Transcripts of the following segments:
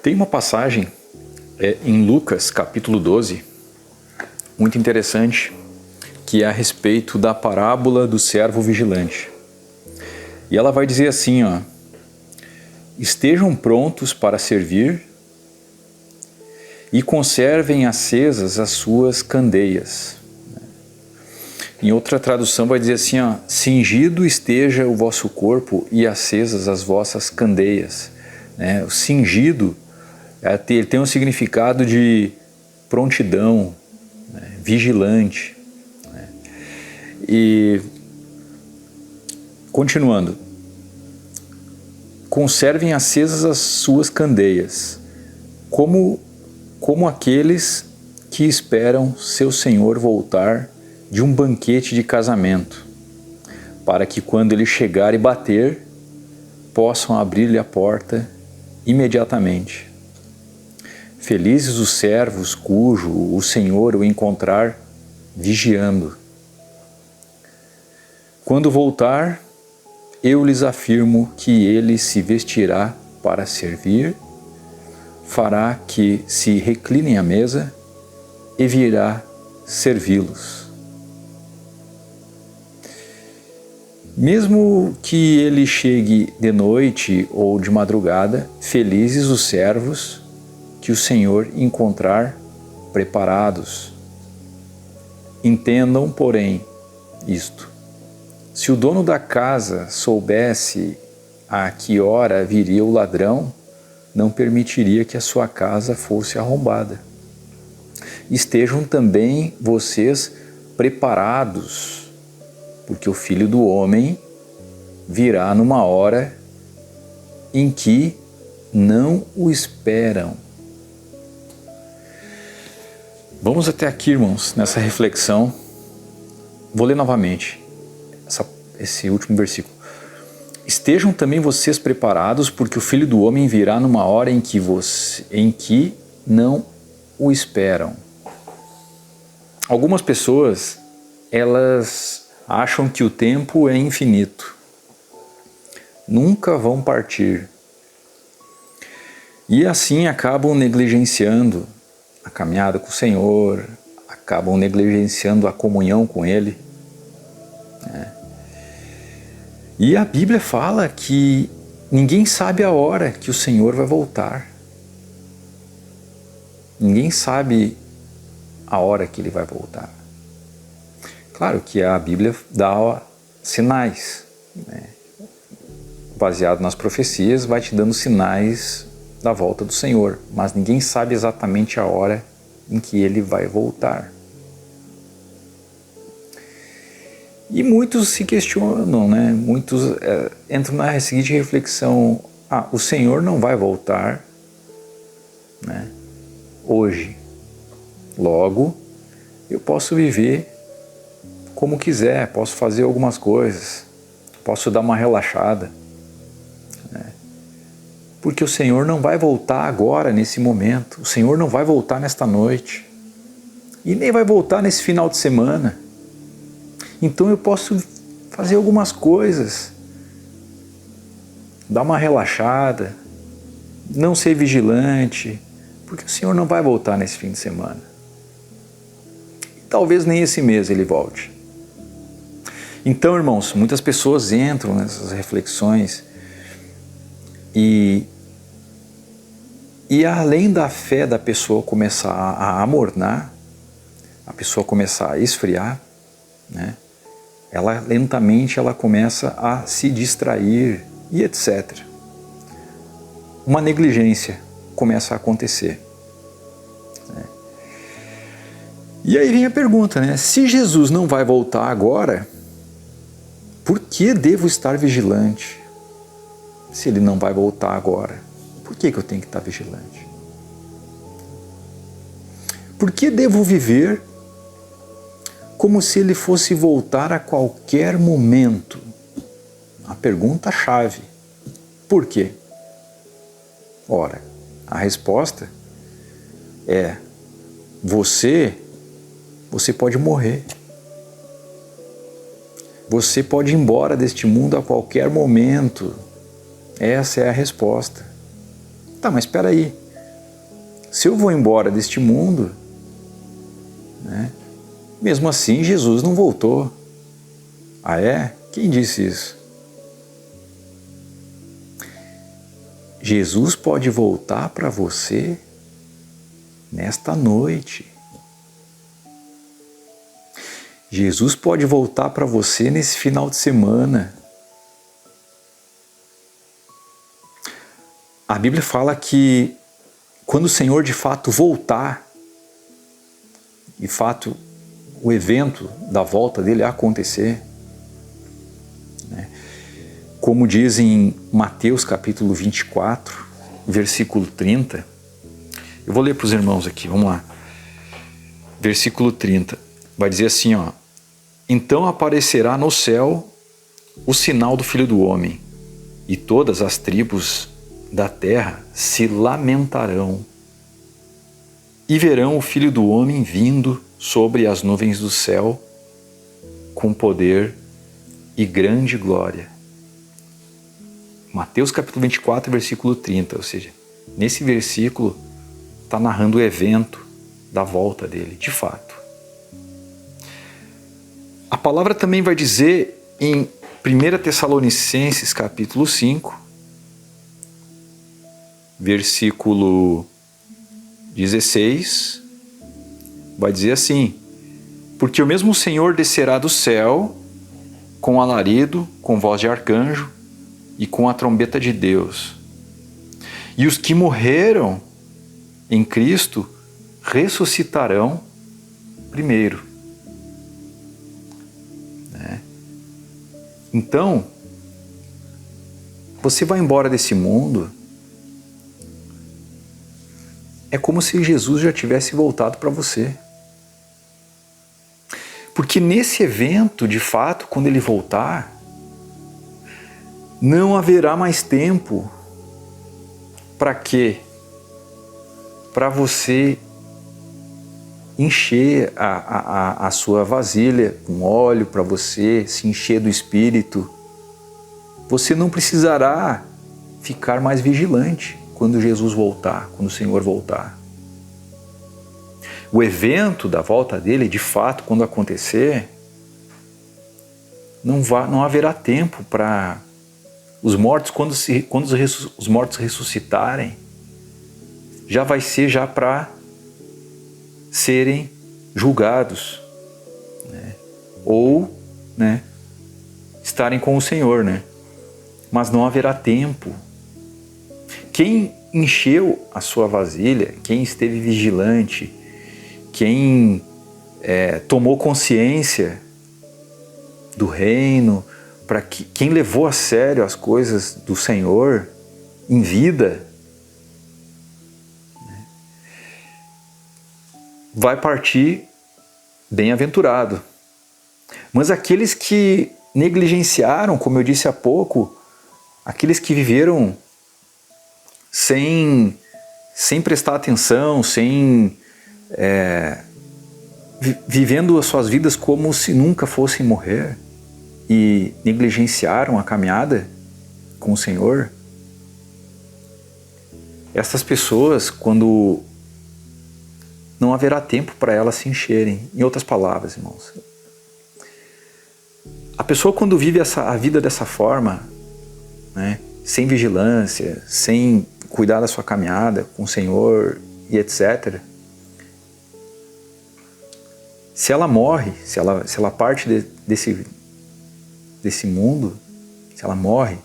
Tem uma passagem em Lucas, capítulo 12, muito interessante, que é a respeito da parábola do servo vigilante. E ela vai dizer assim, ó: estejam prontos para servir e conservem acesas as suas candeias. Em outra tradução vai dizer assim, ó: cingido esteja o vosso corpo e acesas as vossas candeias. O cingido ele tem um significado de prontidão, vigilante. E continuando, conservem acesas as suas candeias, como aqueles que esperam seu senhor voltar de um banquete de casamento, para que quando ele chegar e bater, possam abrir-lhe a porta imediatamente. Felizes os servos cujo o Senhor o encontrar vigiando. Quando voltar, eu lhes afirmo que ele se vestirá para servir, fará que se reclinem à mesa e virá servi-los. Mesmo que ele chegue de noite ou de madrugada, felizes os servos que o Senhor encontrar preparados. Entendam, porém, isto: se o dono da casa soubesse a que hora viria o ladrão, não permitiria que a sua casa fosse arrombada. Estejam também vocês preparados, porque o Filho do Homem virá numa hora em que não o esperam. Vamos até aqui, irmãos, nessa reflexão. Vou ler novamente esse último versículo. Estejam também vocês preparados, porque o Filho do Homem virá numa hora em que não o esperam. Algumas pessoas, elas acham que o tempo é infinito. Nunca vão partir. E assim acabam negligenciando a caminhada com o Senhor, acabam negligenciando a comunhão com Ele. E a Bíblia fala que ninguém sabe a hora que o Senhor vai voltar. Ninguém sabe a hora que Ele vai voltar. Claro que a Bíblia dá sinais, baseado nas profecias, vai te dando sinais da volta do Senhor, mas ninguém sabe exatamente a hora em que Ele vai voltar. E muitos se questionam, muitos entram na seguinte reflexão: o Senhor não vai voltar hoje, logo eu posso viver como quiser, posso fazer algumas coisas, posso dar uma relaxada, porque o Senhor não vai voltar agora, nesse momento. O Senhor não vai voltar nesta noite. E nem vai voltar nesse final de semana. Então eu posso fazer algumas coisas. Dar uma relaxada. Não ser vigilante. Porque o Senhor não vai voltar nesse fim de semana. E talvez nem esse mês Ele volte. Então, irmãos, muitas pessoas entram nessas reflexões e além da fé da pessoa começar a amornar, a pessoa começar a esfriar, ela lentamente começa a se distrair e etc. Uma negligência começa a acontecer. E aí vem a pergunta, se Jesus não vai voltar agora, por que devo estar vigilante? Se Ele não vai voltar agora, por que eu tenho que estar vigilante? Por que devo viver como se Ele fosse voltar a qualquer momento? A pergunta-chave. Por quê? Ora, a resposta é: você pode morrer. Você pode ir embora deste mundo a qualquer momento. Essa é a resposta. Tá, mas espera aí. se eu vou embora deste mundo, né, mesmo assim Jesus não voltou. Ah é? Quem disse isso? Jesus pode voltar para você nesta noite. Jesus pode voltar para você nesse final de semana. A Bíblia fala que quando o Senhor de fato voltar, de fato o evento da volta dele acontecer, né? Como diz em Mateus capítulo 24, versículo 30, eu vou ler para os irmãos aqui, vamos lá. Versículo 30, vai dizer assim, ó: então aparecerá no céu o sinal do Filho do Homem, e todas as tribos da terra se lamentarão, e verão o Filho do Homem vindo sobre as nuvens do céu, com poder e grande glória. Mateus capítulo 24, versículo 30, ou seja, nesse versículo está narrando o evento da volta dele, de fato. A palavra também vai dizer em 1 Tessalonicenses capítulo 5, versículo 16, vai dizer assim: porque o mesmo Senhor descerá do céu com alarido, com voz de arcanjo e com a trombeta de Deus. E os que morreram em Cristo ressuscitarão primeiro. Então, você vai embora desse mundo, é como se Jesus já tivesse voltado para você. Porque nesse evento, de fato, quando ele voltar, não haverá mais tempo para quê? Para você encher a sua vasilha com óleo, para você se encher do Espírito. Você não precisará ficar mais vigilante quando Jesus voltar, quando o Senhor voltar. O evento da volta dele, de fato, quando acontecer, não haverá tempo para os mortos, quando os mortos ressuscitarem, já vai ser já para serem julgados, né? Ou, né, estarem com o Senhor, né? Mas não haverá tempo. Quem encheu a sua vasilha, quem esteve vigilante, quem tomou consciência do reino, quem levou a sério as coisas do Senhor em vida, vai partir bem-aventurado. Mas aqueles que negligenciaram, como eu disse há pouco, aqueles que viveram sem prestar atenção, vivendo as suas vidas como se nunca fossem morrer e negligenciaram a caminhada com o Senhor, essas pessoas, quando não haverá tempo para elas se encherem. Em outras palavras, irmãos, a pessoa quando vive a vida dessa forma, né, sem vigilância, sem cuidar da sua caminhada com o Senhor e etc., se ela morre, se ela parte desse mundo, se ela morre,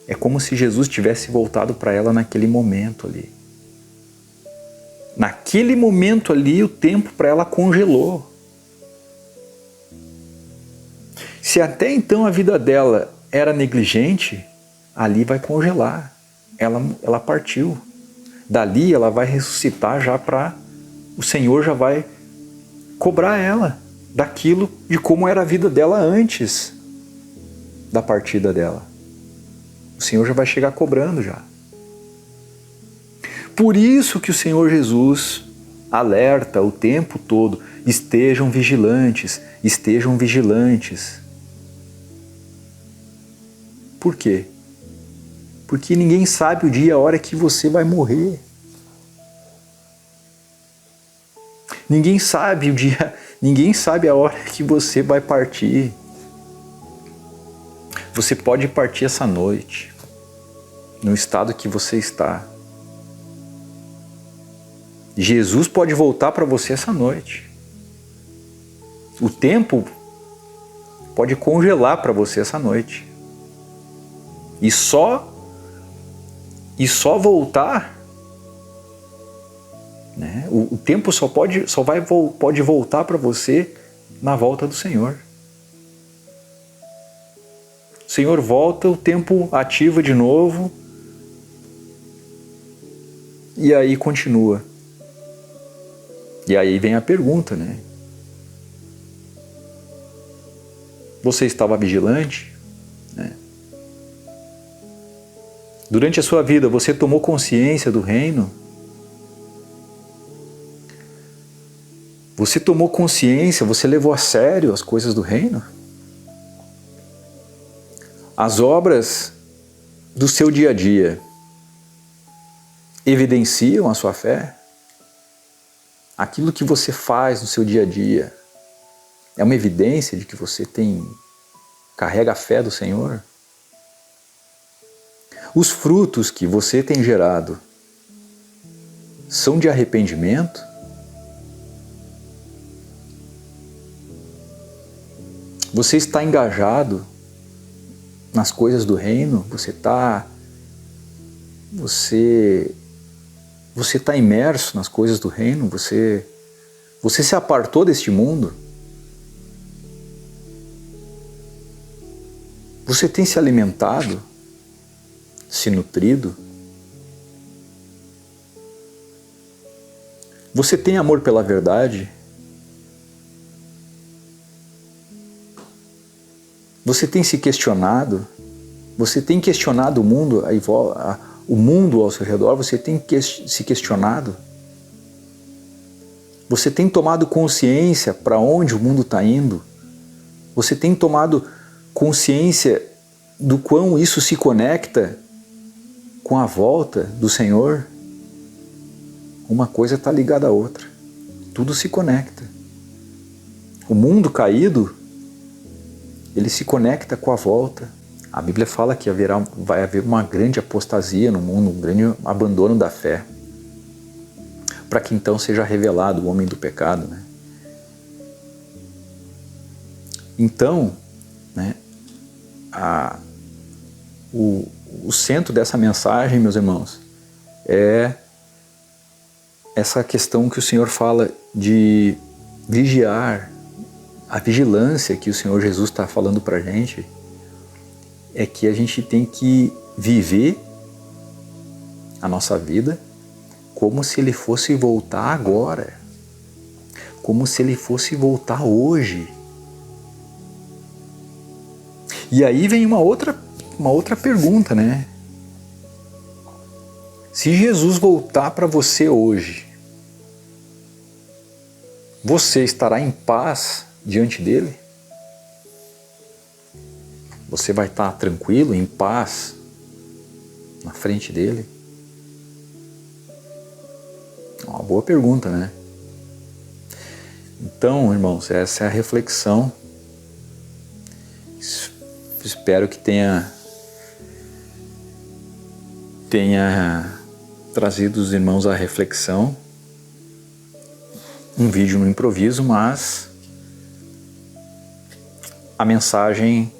é como se Jesus tivesse voltado para ela naquele momento ali. Naquele momento ali, o tempo para ela congelou. Se até então a vida dela era negligente, ali vai congelar. Ela partiu. Dali ela vai ressuscitar já o Senhor já vai cobrar ela daquilo, de como era a vida dela antes da partida dela. O Senhor já vai chegar cobrando já. Por isso que o Senhor Jesus alerta o tempo todo: estejam vigilantes, estejam vigilantes. Por quê? Porque ninguém sabe o dia e a hora que você vai morrer. Ninguém sabe o dia, ninguém sabe a hora que você vai partir. Você pode partir essa noite, no estado que você está. Jesus pode voltar para você essa noite. O tempo pode congelar para você essa noite. E só voltar, né? O tempo pode voltar para você na volta do Senhor. O Senhor volta, o tempo ativa de novo e aí continua. E aí vem a pergunta, né? Você estava vigilante? Né? Durante a sua vida, você tomou consciência do reino? Você tomou consciência, você levou a sério as coisas do reino? As obras do seu dia a dia evidenciam a sua fé? Aquilo que você faz no seu dia a dia é uma evidência de que você carrega a fé do Senhor? Os frutos que você tem gerado são de arrependimento? Você está engajado nas coisas do reino? Você está imerso nas coisas do reino? Você se apartou deste mundo? Você tem se alimentado, se nutrido? Você tem amor pela verdade? Você tem se questionado? Você tem questionado o mundo ao seu redor? Você tem se questionado? Você tem tomado consciência para onde o mundo está indo? Você tem tomado consciência do quão isso se conecta com a volta do Senhor? Uma coisa está ligada à outra. Tudo se conecta. O mundo caído, ele se conecta com a volta. A Bíblia fala que vai haver uma grande apostasia no mundo, um grande abandono da fé, para que então seja revelado o homem do pecado, né? Então, né, o centro dessa mensagem, meus irmãos, é essa questão que o Senhor fala de vigiar. A vigilância que o Senhor Jesus está falando para a gente é que a gente tem que viver a nossa vida como se Ele fosse voltar agora, como se Ele fosse voltar hoje. E aí vem uma outra pergunta, né? Se Jesus voltar para você hoje, você estará em paz diante dele? Você vai estar tranquilo, em paz, na frente dele? É uma boa pergunta, né? Então, irmãos, essa é a reflexão. Espero que tenha trazido os irmãos à reflexão. Um vídeo no improviso, mas a mensagem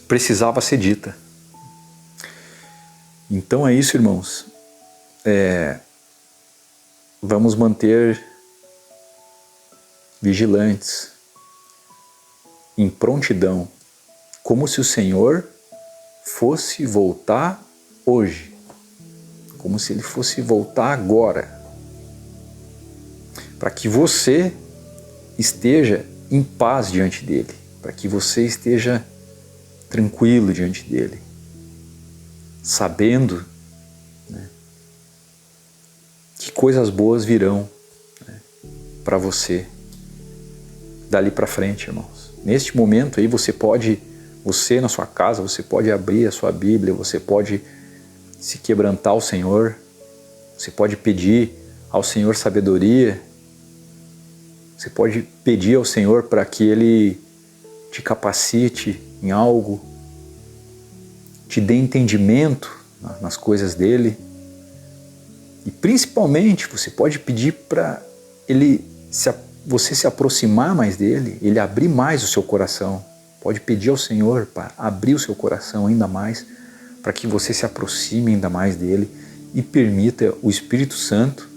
precisava ser dita. Então é isso, irmãos. Vamos manter vigilantes, em prontidão, como se o Senhor fosse voltar hoje, como se Ele fosse voltar agora, para que você esteja em paz diante dEle, para que você esteja tranquilo diante dEle, sabendo, né, que coisas boas virão, né, para você dali para frente, irmãos. Neste momento aí você na sua casa, você pode abrir a sua Bíblia, você pode se quebrantar ao Senhor, você pode pedir ao Senhor sabedoria Você pode pedir ao Senhor para que Ele te capacite em algo, te dê entendimento nas coisas dEle. E principalmente você pode pedir para você se aproximar mais dEle, Ele abrir mais o seu coração. Pode pedir ao Senhor para abrir o seu coração ainda mais, para que você se aproxime ainda mais dEle e permita o Espírito Santo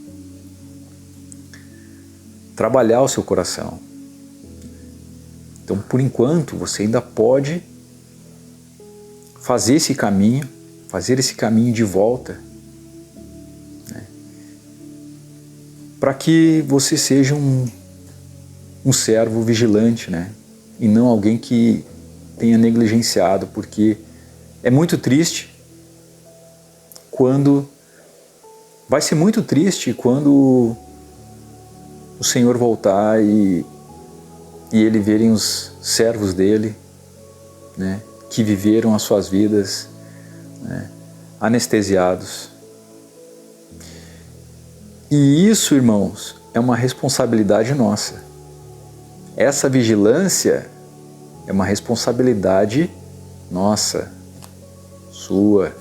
trabalhar o seu coração. Então, por enquanto, você ainda pode fazer esse caminho de volta, né? Para que você seja um servo vigilante, né? E não alguém que tenha negligenciado, porque é muito triste vai ser muito triste quando o Senhor voltar e Ele verem os servos dEle, né, que viveram as suas vidas, né, anestesiados. E isso, irmãos, é uma responsabilidade nossa. Essa vigilância é uma responsabilidade nossa, sua.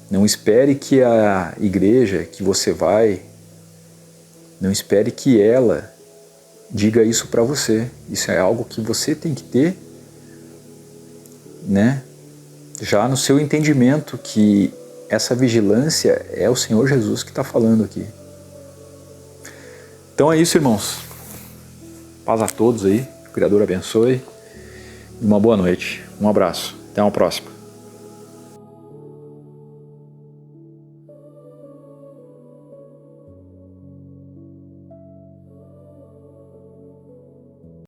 Não espere que a igreja que você vai, não espere que ela diga isso para você. Isso é algo que você tem que ter, né, já no seu entendimento, que essa vigilância é o Senhor Jesus que está falando aqui. Então é isso, irmãos. Paz a todos aí. O Criador abençoe. Uma boa noite. Um abraço. Até uma próxima.